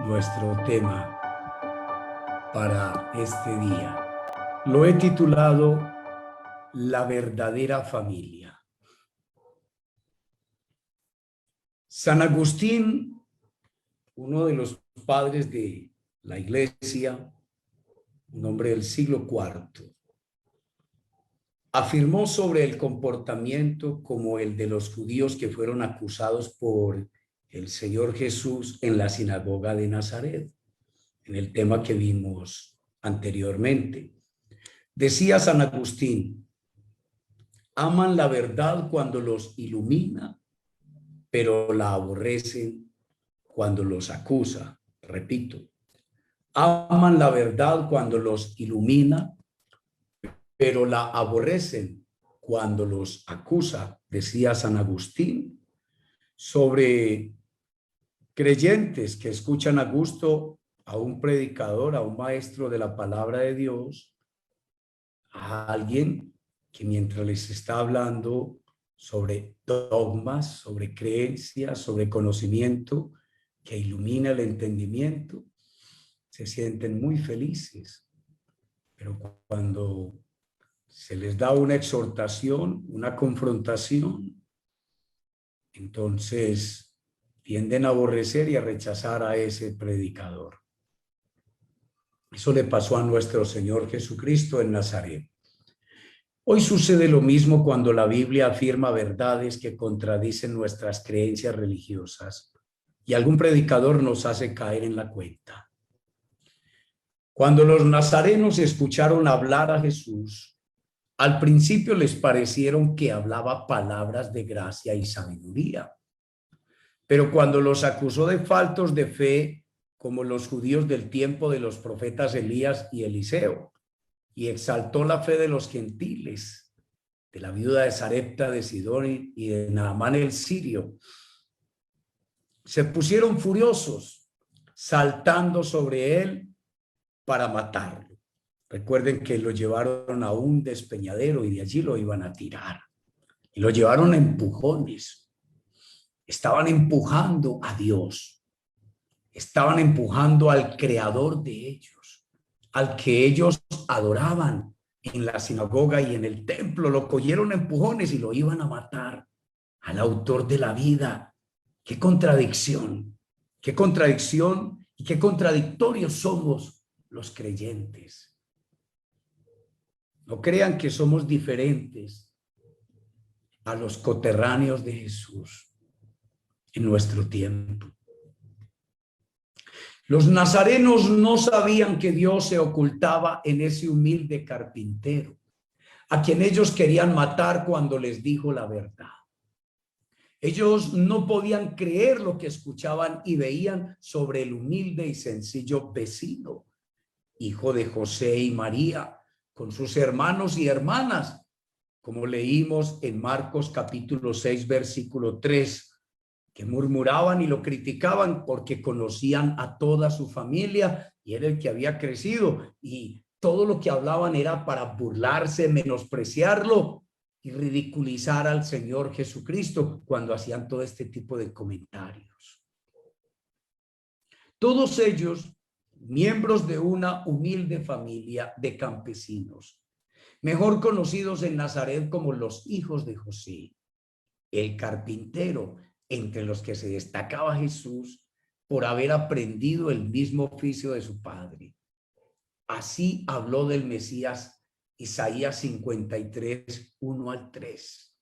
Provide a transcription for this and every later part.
nuestro tema para este día. Lo he titulado La verdadera familia. San Agustín, uno de los padres de la Iglesia, un hombre del siglo IV, afirmó sobre el comportamiento como el de los judíos que fueron acusados por el Señor Jesús en la sinagoga de Nazaret, en el tema que vimos anteriormente. Decía San Agustín: aman la verdad cuando los ilumina, pero la aborrecen cuando los acusa. Repito, aman la verdad cuando los ilumina, pero la aborrecen cuando los acusa, decía San Agustín, sobre creyentes que escuchan a gusto a un predicador, a un maestro de la palabra de Dios, a alguien que mientras les está hablando sobre dogmas, sobre creencias, sobre conocimiento, que ilumina el entendimiento, se sienten muy felices. Pero cuando se les da una exhortación, una confrontación, entonces tienden a aborrecer y a rechazar a ese predicador. Eso le pasó a nuestro Señor Jesucristo en Nazaret. Hoy sucede lo mismo cuando la Biblia afirma verdades que contradicen nuestras creencias religiosas y algún predicador nos hace caer en la cuenta. Cuando los nazarenos escucharon hablar a Jesús, al principio les parecieron que hablaba palabras de gracia y sabiduría. Pero cuando los acusó de faltos de fe, como los judíos del tiempo de los profetas Elías y Eliseo, y exaltó la fe de los gentiles, de la viuda de Sarepta de Sidón y de Naamán el sirio, se pusieron furiosos, saltando sobre él para matarlo. Recuerden que lo llevaron a un despeñadero y de allí lo iban a tirar. Y lo llevaron a empujones. Estaban empujando a Dios. Estaban empujando al creador de ellos, al que ellos adoraban en la sinagoga y en el templo. Lo cogieron a empujones y lo iban a matar, al autor de la vida. Qué contradicción y qué contradictorios somos los creyentes. No crean que somos diferentes a los coterráneos de Jesús en nuestro tiempo. Los nazarenos no sabían que Dios se ocultaba en ese humilde carpintero, a quien ellos querían matar cuando les dijo la verdad. Ellos no podían creer lo que escuchaban y veían sobre el humilde y sencillo vecino, hijo de José y María, con sus hermanos y hermanas, como leímos en Marcos capítulo 6, versículo 3, que murmuraban y lo criticaban porque conocían a toda su familia y era el que había crecido, y todo lo que hablaban era para burlarse, menospreciarlo y ridiculizar al Señor Jesucristo cuando hacían todo este tipo de comentarios. Todos ellos miembros de una humilde familia de campesinos, mejor conocidos en Nazaret como los hijos de José, el carpintero, entre los que se destacaba Jesús por haber aprendido el mismo oficio de su padre. Así habló del Mesías Isaías 53, 1 al 3,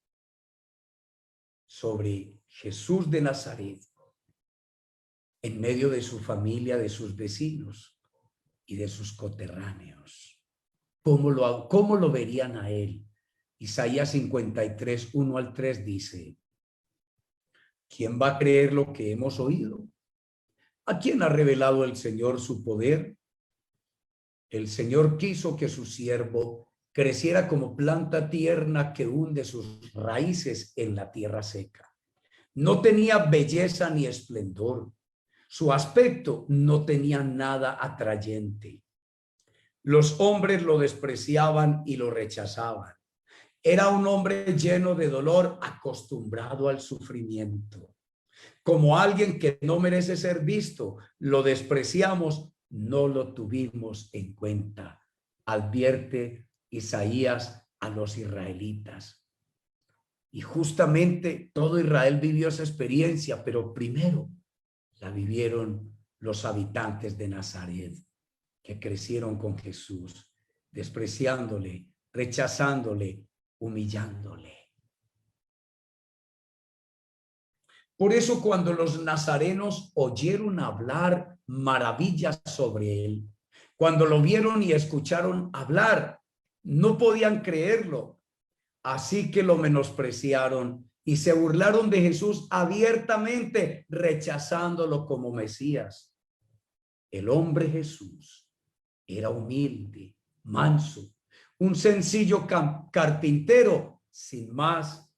sobre Jesús de Nazaret, en medio de su familia, de sus vecinos y de sus coterráneos. ¿Cómo lo verían a él? Isaías 53, 1 al 3 dice: ¿quién va a creer lo que hemos oído? ¿A quién ha revelado el Señor su poder? El Señor quiso que su siervo creciera como planta tierna que hunde sus raíces en la tierra seca. No tenía belleza ni esplendor. Su aspecto no tenía nada atrayente. Los hombres lo despreciaban y lo rechazaban. Era un hombre lleno de dolor, acostumbrado al sufrimiento. Como alguien que no merece ser visto, lo despreciamos, no lo tuvimos en cuenta. Advierte Isaías a los israelitas. Y justamente todo Israel vivió esa experiencia, pero primero la vivieron los habitantes de Nazaret, que crecieron con Jesús, despreciándole, rechazándole, humillándole. Por eso cuando los nazarenos oyeron hablar maravillas sobre él, cuando lo vieron y escucharon hablar, no podían creerlo. Así que lo menospreciaron y se burlaron de Jesús abiertamente, rechazándolo como Mesías. El hombre Jesús era humilde, manso, un sencillo carpintero sin más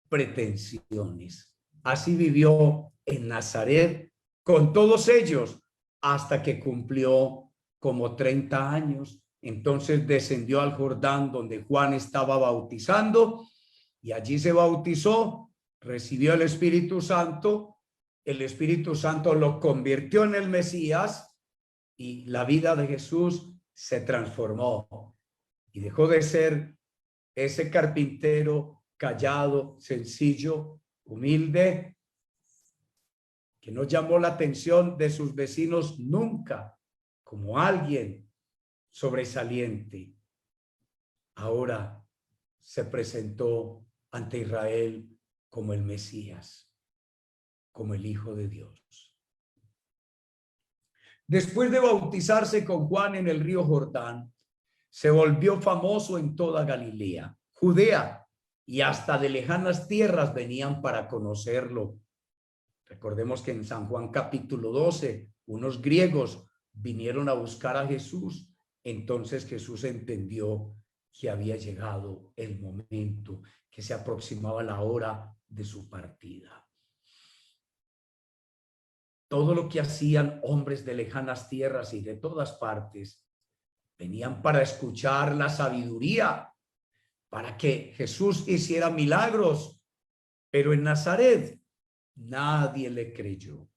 pretensiones. Así vivió en Nazaret con todos ellos hasta que cumplió como 30 años. Entonces descendió al Jordán donde Juan estaba bautizando y allí se bautizó, recibió el Espíritu Santo lo convirtió en el Mesías y la vida de Jesús se transformó y dejó de ser ese carpintero callado, sencillo, humilde, que no llamó la atención de sus vecinos nunca como alguien sobresaliente. Ahora se presentó ante Israel como el Mesías, como el Hijo de Dios. Después de bautizarse con Juan en el río Jordán, se volvió famoso en toda Galilea, Judea, y hasta de lejanas tierras venían para conocerlo. Recordemos que en San Juan capítulo 12, unos griegos vinieron a buscar a Jesús. Entonces Jesús entendió que había llegado el momento, que se aproximaba la hora de su partida. Todo lo que hacían hombres de lejanas tierras y de todas partes venían para escuchar la sabiduría, para que Jesús hiciera milagros, pero en Nazaret nadie le creyó.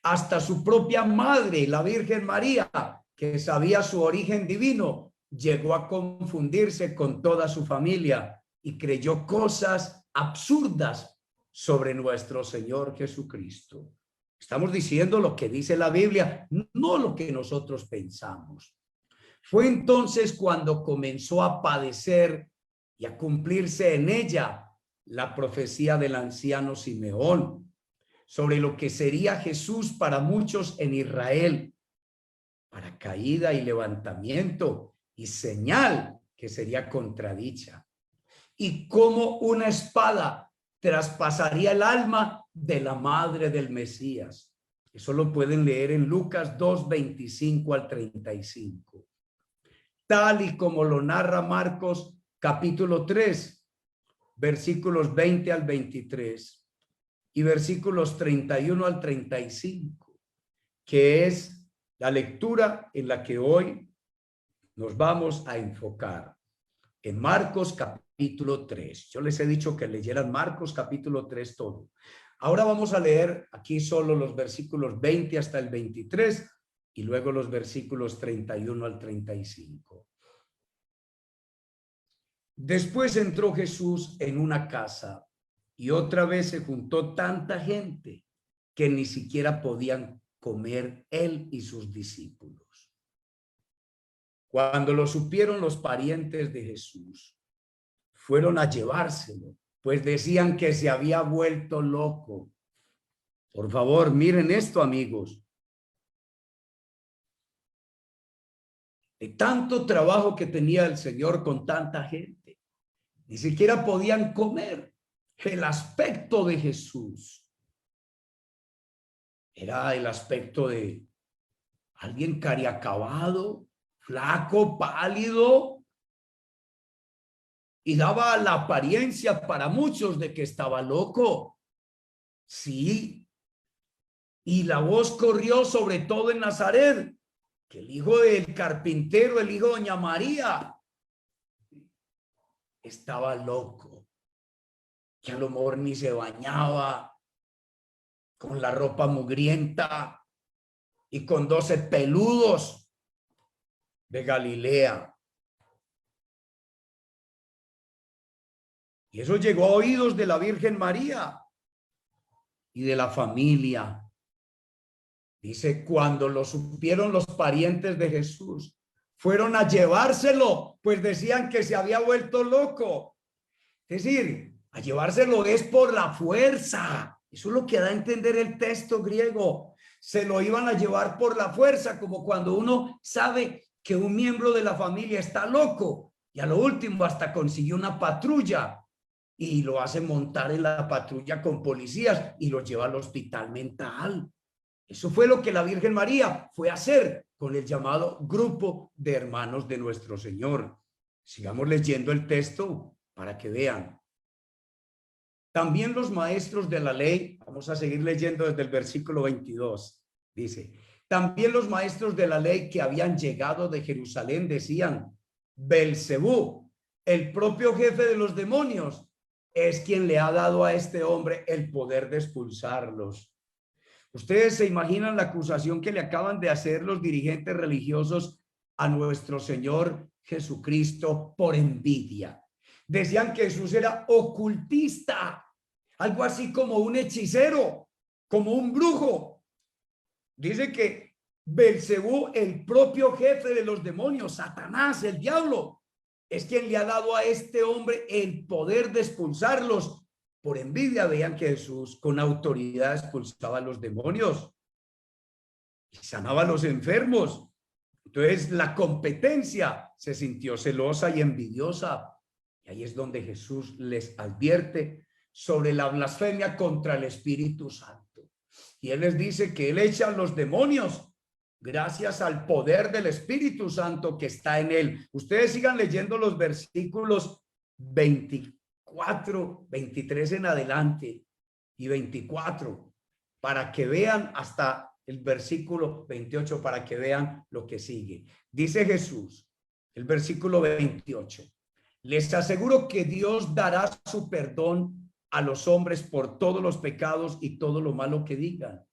Hasta su propia madre, la Virgen María, que sabía su origen divino, llegó a confundirse con toda su familia y creyó cosas absurdas sobre nuestro Señor Jesucristo. Estamos diciendo lo que dice la Biblia, no lo que nosotros pensamos. Fue entonces cuando comenzó a padecer y a cumplirse en ella la profecía del anciano Simeón sobre lo que sería Jesús para muchos en Israel, para caída y levantamiento y señal que sería contradicha, y cómo una espada traspasaría el alma de la madre del Mesías. Eso lo pueden leer en Lucas 2, 25 al 35. Tal y como lo narra Marcos capítulo 3, versículos 20 al 23 y versículos 31 al 35, que es la lectura en la que hoy nos vamos a enfocar. En Marcos capítulo 3. Yo les he dicho que leyeran Marcos capítulo 3 todo. Ahora vamos a leer aquí solo los versículos 20 hasta el 23 y luego los versículos 31 al 35. Después entró Jesús en una casa y otra vez se juntó tanta gente que ni siquiera podían comer él y sus discípulos. Cuando lo supieron los parientes de Jesús, fueron a llevárselo, pues decían que se había vuelto loco. Por favor, miren esto, amigos. De tanto trabajo que tenía el Señor con tanta gente, ni siquiera podían comer. El aspecto de Jesús era el aspecto de alguien cariacabado, flaco, pálido, y daba la apariencia para muchos de que estaba loco. Sí, y la voz corrió sobre todo en Nazaret, que el hijo del carpintero, el hijo de doña María, estaba loco, que a lo mejor ni se bañaba, con la ropa mugrienta y con 12 peludos de Galilea. Y eso llegó a oídos de la Virgen María y de la familia. Dice, cuando lo supieron los parientes de Jesús, fueron a llevárselo, pues decían que se había vuelto loco. Es decir, a llevárselo es por la fuerza. Eso es lo que da a entender el texto griego. Se lo iban a llevar por la fuerza, como cuando uno sabe que un miembro de la familia está loco y a lo último hasta consiguió una patrulla y lo hace montar en la patrulla con policías y lo lleva al hospital mental. Eso fue lo que la Virgen María fue a hacer con el llamado grupo de hermanos de nuestro Señor. Sigamos leyendo el texto para que vean. También los maestros de la ley, vamos a seguir leyendo desde el versículo 22, dice, también los maestros de la ley que habían llegado de Jerusalén decían, Belcebú, el propio jefe de los demonios, es quien le ha dado a este hombre el poder de expulsarlos. Ustedes se imaginan la acusación que le acaban de hacer los dirigentes religiosos a nuestro Señor Jesucristo por envidia. Decían que Jesús era ocultista, algo así como un hechicero, como un brujo. Dice que Belcebú, el propio jefe de los demonios, Satanás, el diablo, es quien le ha dado a este hombre el poder de expulsarlos. Por envidia veían que Jesús con autoridad expulsaba a los demonios y sanaba a los enfermos. Entonces la competencia se sintió celosa y envidiosa. Y ahí es donde Jesús les advierte sobre la blasfemia contra el Espíritu Santo. Y Él les dice que Él echa a los demonios gracias al poder del Espíritu Santo que está en Él. Ustedes sigan leyendo los versículos 24, 23 en adelante y 24 para que vean hasta el versículo 28 para que vean lo que sigue. Dice Jesús, el versículo 28. Les aseguro que Dios dará su perdón a los hombres por todos los pecados y todo lo malo que digan.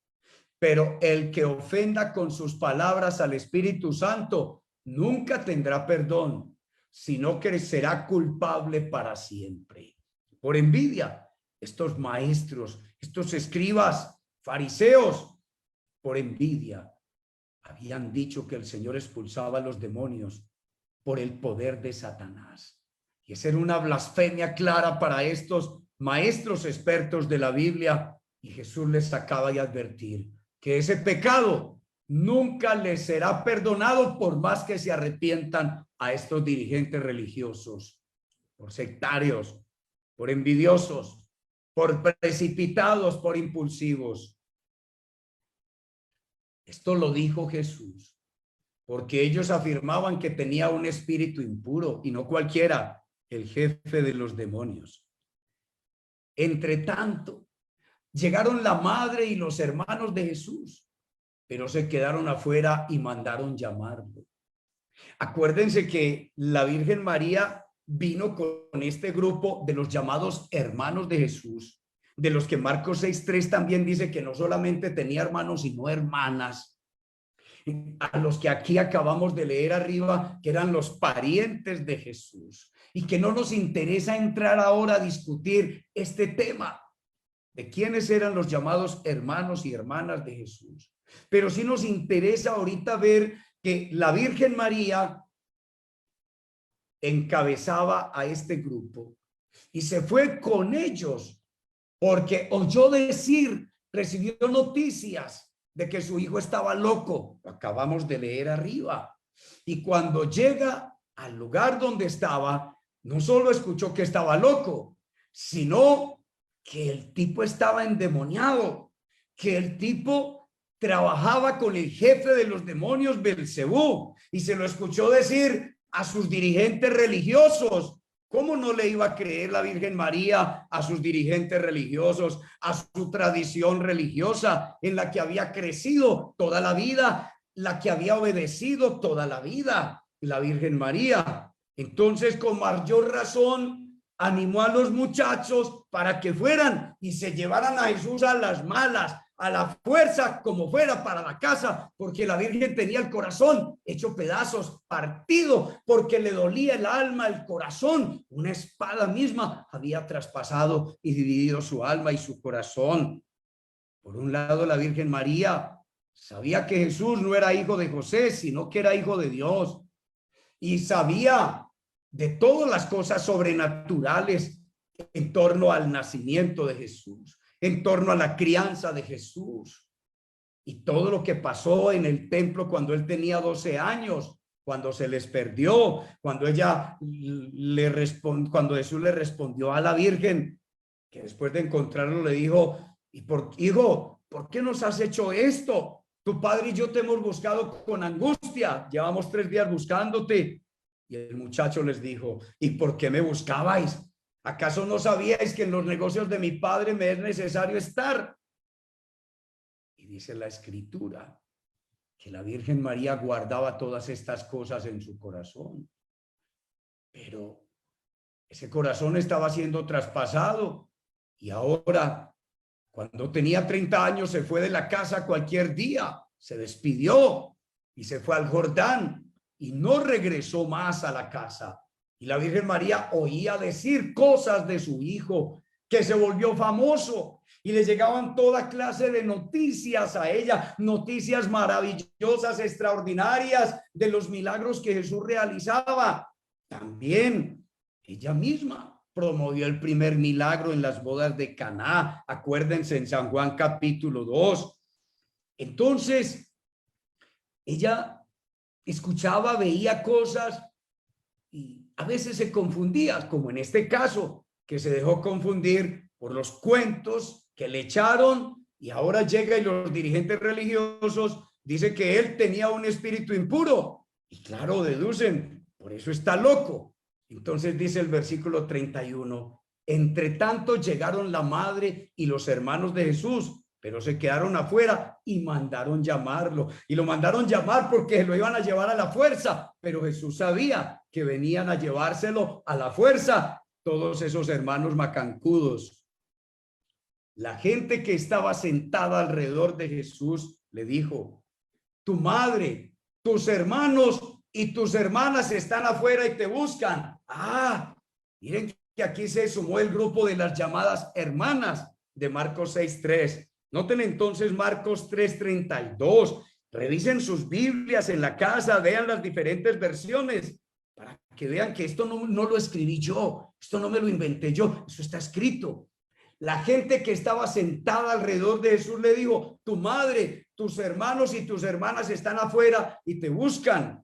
Pero el que ofenda con sus palabras al Espíritu Santo nunca tendrá perdón, sino que será culpable para siempre. Por envidia, estos maestros, estos escribas, fariseos, por envidia, habían dicho que el Señor expulsaba a los demonios por el poder de Satanás. Y esa era una blasfemia clara para estos maestros expertos de la Biblia. Y Jesús les acaba de advertir que ese pecado nunca les será perdonado por más que se arrepientan a estos dirigentes religiosos, por sectarios, por envidiosos, por precipitados, por impulsivos. Esto lo dijo Jesús, porque ellos afirmaban que tenía un espíritu impuro y no cualquiera, el jefe de los demonios. Entre tanto, llegaron la madre y los hermanos de Jesús, pero se quedaron afuera y mandaron llamarlo. Acuérdense que la Virgen María vino con este grupo de los llamados hermanos de Jesús, de los que Marcos 6:3 también dice que no solamente tenía hermanos, sino hermanas, a los que aquí acabamos de leer arriba, que eran los parientes de Jesús, y que no nos interesa entrar ahora a discutir este tema de quiénes eran los llamados hermanos y hermanas de Jesús. Pero sí nos interesa ahorita ver que la Virgen María encabezaba a este grupo y se fue con ellos porque oyó decir, recibió noticias de que su hijo estaba loco. Lo acabamos de leer arriba. Y cuando llega al lugar donde estaba, no solo escuchó que estaba loco, sino que el tipo estaba endemoniado, que el tipo trabajaba con el jefe de los demonios, Belcebú, y se lo escuchó decir a sus dirigentes religiosos. ¿Cómo no le iba a creer la Virgen María a sus dirigentes religiosos, a su tradición religiosa en la que había crecido toda la vida, la que había obedecido toda la vida, la Virgen María? Entonces, con mayor razón, animó a los muchachos para que fueran y se llevaran a Jesús a las malas, a la fuerza como fuera para la casa, porque la Virgen tenía el corazón hecho pedazos, partido, porque le dolía el alma, el corazón. Una espada misma había traspasado y dividido su alma y su corazón. Por un lado, la Virgen María sabía que Jesús no era hijo de José, sino que era hijo de Dios, y sabía de todas las cosas sobrenaturales en torno al nacimiento de Jesús, en torno a la crianza de Jesús y todo lo que pasó en el templo cuando él tenía 12 años, cuando se les perdió, cuando cuando Jesús le respondió a la Virgen, que después de encontrarlo le dijo: hijo, ¿por qué nos has hecho esto? Tu padre y yo te hemos buscado con angustia, llevamos 3 días buscándote. Y el muchacho les dijo: ¿y por qué me buscabais? ¿Acaso no sabíais que en los negocios de mi padre me es necesario estar? Y dice la Escritura que la Virgen María guardaba todas estas cosas en su corazón. Pero ese corazón estaba siendo traspasado y ahora, cuando tenía 30 años, se fue de la casa cualquier día, se despidió y se fue al Jordán y no regresó más a la casa. Y la Virgen María oía decir cosas de su hijo, que se volvió famoso, y le llegaban toda clase de noticias a ella, noticias maravillosas, extraordinarias de los milagros que Jesús realizaba. También ella misma promovió el primer milagro en las bodas de Caná. Acuérdense, en San Juan capítulo 2. Entonces, ella escuchaba, veía cosas y a veces se confundía, como en este caso, que se dejó confundir por los cuentos que le echaron, y ahora llega y los dirigentes religiosos dicen que él tenía un espíritu impuro. Y claro, deducen, por eso está loco. Entonces dice el versículo 31, entre tanto llegaron la madre y los hermanos de Jesús, pero se quedaron afuera y mandaron llamarlo. Y lo mandaron llamar porque lo iban a llevar a la fuerza, pero Jesús sabía que venían a llevárselo a la fuerza todos esos hermanos macancudos. La gente que estaba sentada alrededor de Jesús le dijo: tu madre, tus hermanos y tus hermanas están afuera y te buscan. Ah, miren que aquí se sumó el grupo de las llamadas hermanas de Marcos 6:3. Noten entonces Marcos 3:32. Revisen sus Biblias en la casa, vean las diferentes versiones para que vean que esto no lo escribí yo, esto no me lo inventé yo, eso está escrito. La gente que estaba sentada alrededor de Jesús le dijo: tu madre, tus hermanos y tus hermanas están afuera y te buscan.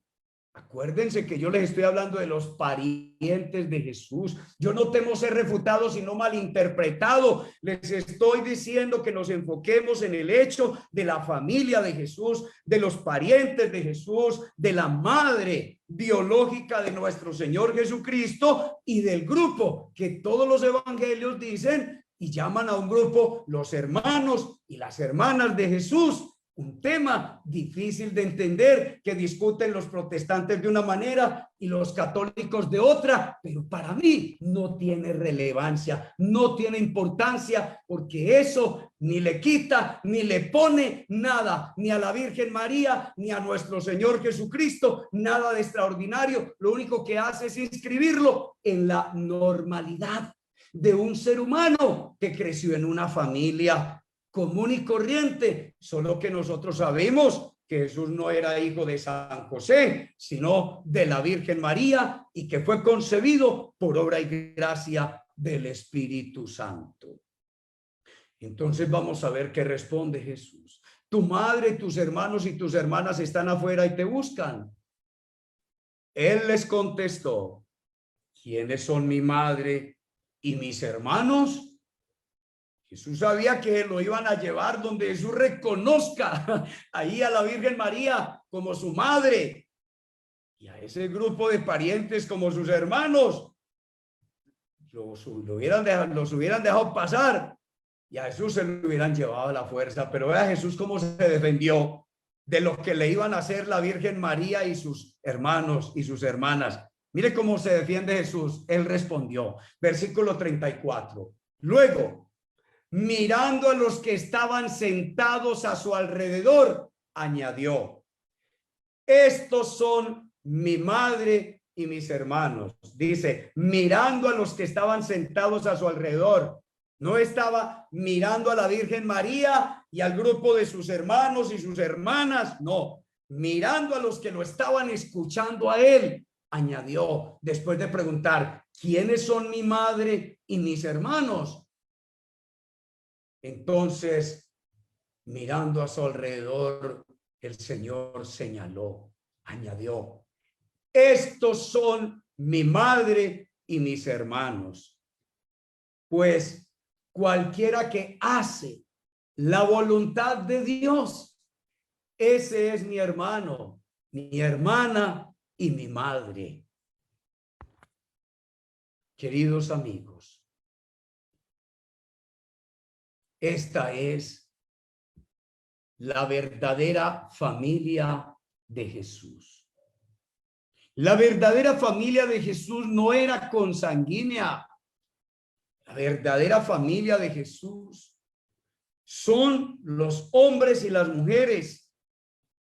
Acuérdense que yo les estoy hablando de los parientes de Jesús. Yo no temo ser refutado, sino malinterpretado. Les estoy diciendo que nos enfoquemos en el hecho de la familia de Jesús, de los parientes de Jesús, de la madre biológica de nuestro Señor Jesucristo y del grupo que todos los evangelios dicen y llaman a un grupo los hermanos y las hermanas de Jesús. Un tema difícil de entender, que discuten los protestantes de una manera y los católicos de otra, pero para mí no tiene relevancia, no tiene importancia, porque eso ni le quita ni le pone nada, ni a la Virgen María, ni a nuestro Señor Jesucristo, nada de extraordinario. Lo único que hace es inscribirlo en la normalidad de un ser humano que creció en una familia común y corriente, solo que nosotros sabemos que Jesús no era hijo de San José, sino de la Virgen María, y que fue concebido por obra y gracia del Espíritu Santo. Entonces vamos a ver qué responde Jesús. Tu madre, tus hermanos y tus hermanas están afuera y te buscan. Él les contestó: ¿quiénes son mi madre y mis hermanos? Jesús sabía que lo iban a llevar donde Jesús reconozca ahí a la Virgen María como su madre y a ese grupo de parientes como sus hermanos. Los hubieran dejado pasar y a Jesús se lo hubieran llevado a la fuerza. Pero vea Jesús cómo se defendió de lo que le iban a hacer la Virgen María y sus hermanos y sus hermanas. Mire cómo se defiende Jesús. Él respondió, versículo 34. Luego mirando a los que estaban sentados a su alrededor, añadió: estos son mi madre y mis hermanos. Dice, mirando a los que estaban sentados a su alrededor. No estaba mirando a la Virgen María y al grupo de sus hermanos y sus hermanas. No, mirando a los que lo estaban escuchando a él, añadió, después de preguntar, ¿quiénes son mi madre y mis hermanos? Entonces, mirando a su alrededor, el Señor señaló, añadió: estos son mi madre y mis hermanos. Pues cualquiera que hace la voluntad de Dios, ese es mi hermano, mi hermana y mi madre. Queridos amigos, esta es la verdadera familia de Jesús. La verdadera familia de Jesús no era consanguínea. La verdadera familia de Jesús son los hombres y las mujeres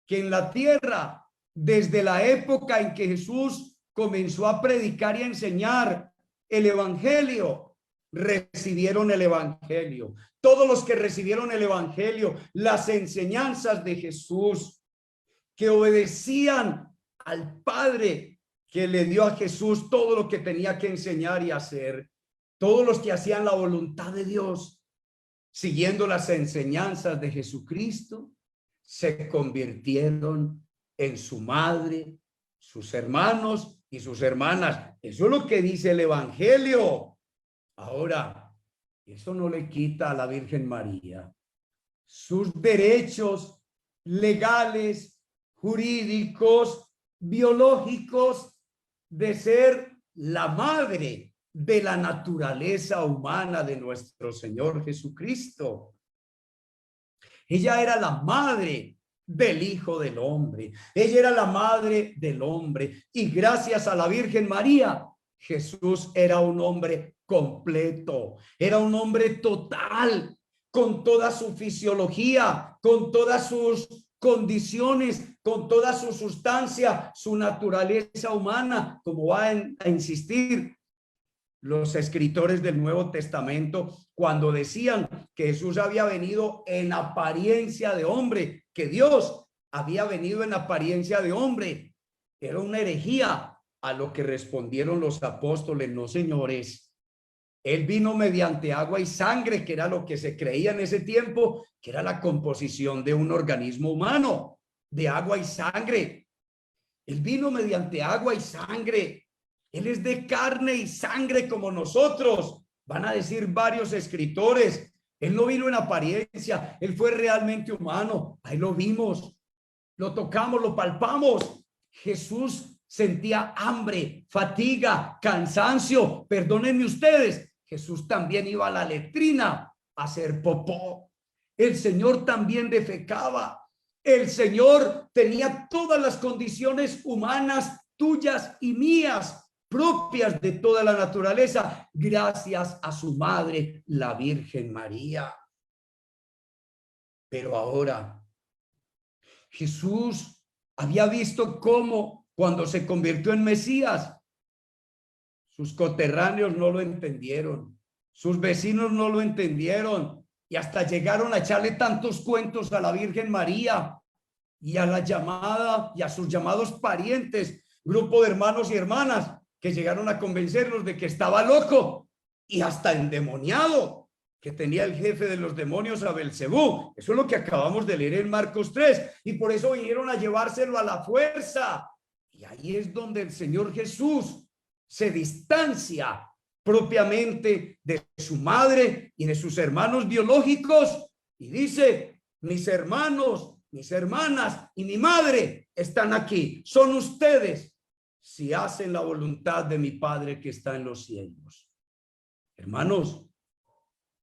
que en la tierra, desde la época en que Jesús comenzó a predicar y a enseñar el evangelio, recibieron el evangelio. Todos los que recibieron el evangelio, las enseñanzas de Jesús, que obedecían al Padre que le dio a Jesús todo lo que tenía que enseñar y hacer, todos los que hacían la voluntad de Dios, siguiendo las enseñanzas de Jesucristo, se convirtieron en su madre, sus hermanos y sus hermanas. Eso es lo que dice el evangelio. Ahora, eso no le quita a la Virgen María sus derechos legales, jurídicos, biológicos de ser la madre de la naturaleza humana de nuestro Señor Jesucristo. Ella era la madre del Hijo del Hombre. Ella era la madre del hombre. Y gracias a la Virgen María, Jesús era un hombre completo. Era un hombre total, con toda su fisiología, con todas sus condiciones, con toda su sustancia, su naturaleza humana, como va a insistir los escritores del Nuevo Testamento cuando decían que Jesús había venido en apariencia de hombre, que Dios había venido en apariencia de hombre. Era una herejía, a lo que respondieron los apóstoles: no, señores, él vino mediante agua y sangre, que era lo que se creía en ese tiempo, que era la composición de un organismo humano, de agua y sangre. Él vino mediante agua y sangre. Él es de carne y sangre como nosotros, van a decir varios escritores. Él no vino en apariencia, él fue realmente humano. Ahí lo vimos, lo tocamos, lo palpamos. Jesús sentía hambre, fatiga, cansancio. Perdónenme ustedes, Jesús también iba a la letrina a hacer popó. El Señor también defecaba. El Señor tenía todas las condiciones humanas, tuyas y mías, propias de toda la naturaleza, gracias a su madre, la Virgen María. Pero ahora, Jesús había visto cómo, cuando se convirtió en Mesías, sus coterráneos no lo entendieron, sus vecinos no lo entendieron, y hasta llegaron a echarle tantos cuentos a la Virgen María y a la llamada y a sus llamados parientes, grupo de hermanos y hermanas, que llegaron a convencerlos de que estaba loco y hasta endemoniado, que tenía el jefe de los demonios a Belcebú. Eso es lo que acabamos de leer en Marcos 3, y por eso vinieron a llevárselo a la fuerza. Y ahí es donde el Señor Jesús se distancia propiamente de su madre y de sus hermanos biológicos y dice: mis hermanos, mis hermanas y mi madre están aquí, son ustedes, si hacen la voluntad de mi Padre que está en los cielos. Hermanos,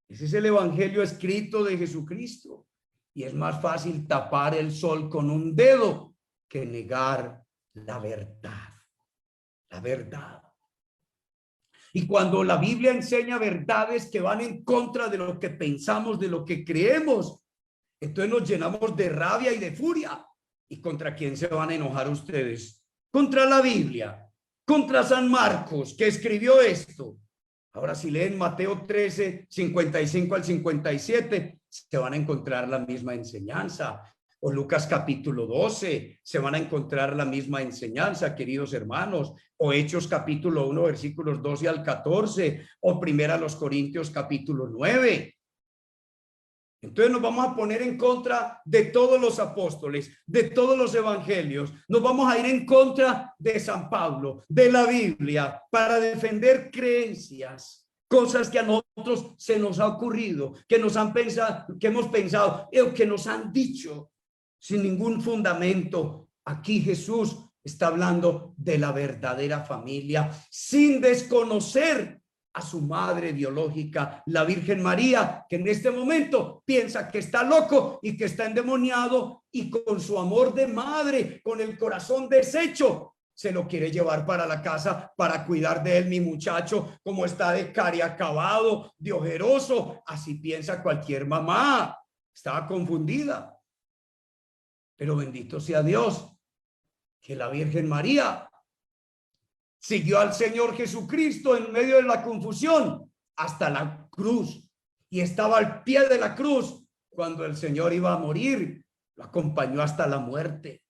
ese es el evangelio escrito de Jesucristo, y es más fácil tapar el sol con un dedo que negar la verdad. La verdad. Y cuando la Biblia enseña verdades que van en contra de lo que pensamos, de lo que creemos, entonces nos llenamos de rabia y de furia. ¿Y contra quién se van a enojar ustedes? Contra la Biblia, contra San Marcos, que escribió esto. Ahora, si leen Mateo 13, 55 al 57, se van a encontrar la misma enseñanza. O Lucas capítulo 12, se van a encontrar la misma enseñanza, queridos hermanos. O Hechos capítulo 1, versículos 12 al 14. O Primera los Corintios capítulo 9. Entonces nos vamos a poner en contra de todos los apóstoles, de todos los evangelios. Nos vamos a ir en contra de San Pablo, de la Biblia, para defender creencias, cosas que a nosotros se nos ha ocurrido, que nos han pensado, que hemos pensado, o que nos han dicho sin ningún fundamento. Aquí Jesús está hablando de la verdadera familia, sin desconocer a su madre biológica, la Virgen María, que en este momento piensa que está loco y que está endemoniado, y con su amor de madre, con el corazón deshecho, se lo quiere llevar para la casa para cuidar de él. Mi muchacho, como está de cari acabado, de ojeroso, así piensa cualquier mamá. Estaba confundida. Pero bendito sea Dios, que la Virgen María siguió al Señor Jesucristo en medio de la confusión hasta la cruz, y estaba al pie de la cruz cuando el Señor iba a morir. Lo acompañó hasta la muerte.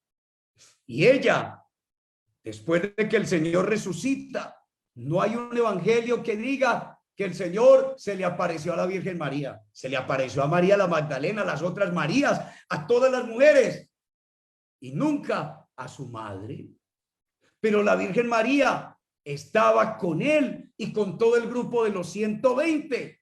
Y ella, después de que el Señor resucita, no hay un evangelio que diga que el Señor se le apareció a la Virgen María. Se le apareció a María la Magdalena, a las otras Marías, a todas las mujeres, y nunca a su madre. Pero la Virgen María estaba con él y con todo el grupo de los 120.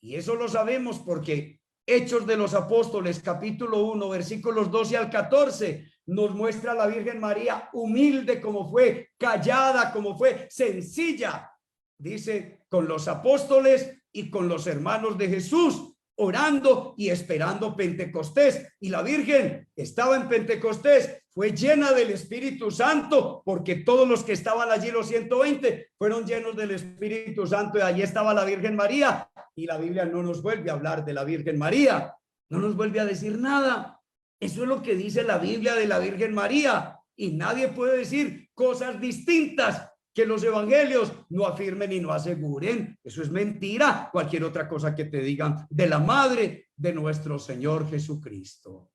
Y eso lo sabemos porque Hechos de los Apóstoles, capítulo 1, versículos 12 al 14, nos muestra a la Virgen María humilde como fue, callada como fue, sencilla. Dice, con los apóstoles y con los hermanos de Jesús, orando y esperando Pentecostés. Y la Virgen estaba en Pentecostés, fue llena del Espíritu Santo, porque todos los que estaban allí, los 120, fueron llenos del Espíritu Santo, y allí estaba la Virgen María. Y la Biblia no nos vuelve a hablar de la Virgen María, no nos vuelve a decir nada. Eso es lo que dice la Biblia de la Virgen María, y nadie puede decir cosas distintas que los evangelios no afirmen y no aseguren. Eso es mentira, cualquier otra cosa que te digan de la madre de nuestro Señor Jesucristo.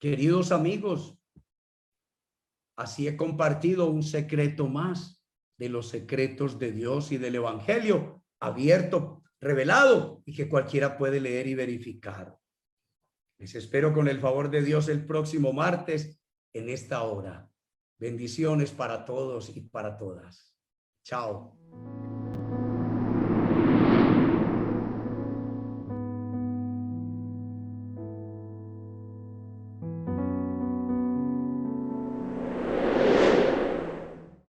Queridos amigos, así he compartido un secreto más de los secretos de Dios y del evangelio, abierto, revelado, y que cualquiera puede leer y verificar. Les espero con el favor de Dios el próximo martes en esta hora. Bendiciones para todos y para todas. Chao.